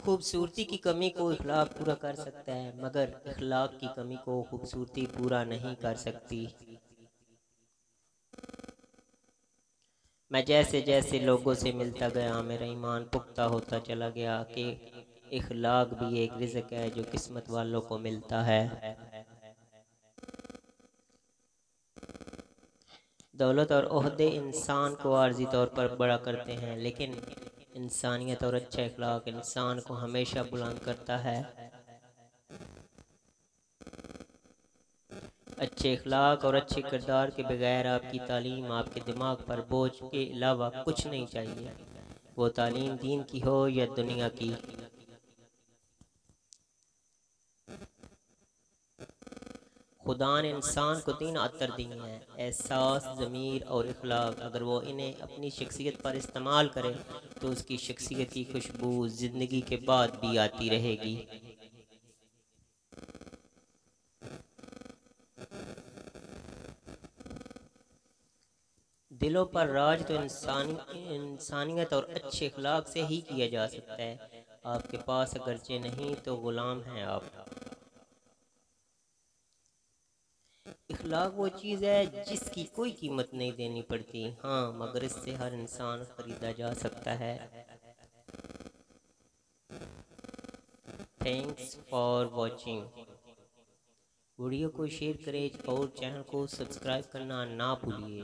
खूबसूरती की कमी को इखलाक पूरा कर सकता है, मगर इखलाक की कमी को खूबसूरती पूरा नहीं कर सकती। मैं जैसे जैसे लोगों से मिलता गया, मेरा ईमान पुख्ता होता चला गया कि इखलाक भी एक रिज़्क है जो किस्मत वालों को मिलता है। दौलत और ओहदे इंसान को आर्जी तौर पर बड़ा करते हैं, लेकिन इंसानियत और अच्छा इखलाक इंसान को हमेशा बुलंद करता है। अच्छे इखलाक और अच्छे किरदार के बगैर आपकी तालीम आपके दिमाग पर बोझ के अलावा कुछ नहीं चाहिए, वो तालीम दीन की हो या दुनिया की। खुदा ने इंसान को 3 अतर दिए हैं, एहसास, ज़मीर और इखलाक। अगर वो इन्हें अपनी शख्सियत पर इस्तेमाल करे तो उसकी शख्सियत की खुशबू ज़िंदगी के बाद भी आती रहेगी। दिलों पर राज तो इंसानियत और अच्छे इखलाक से ही किया जा सकता है। आपके पास अगरचे नहीं तो ग़ुलाम हैं आप। इखलाक वो चीज़ है जिसकी कोई कीमत नहीं देनी पड़ती, हाँ, मगर इससे हर इंसान ख़रीदा जा सकता है। Thanks for watching. वीडियो को शेयर करें और चैनल को सब्सक्राइब करना ना भूलिए।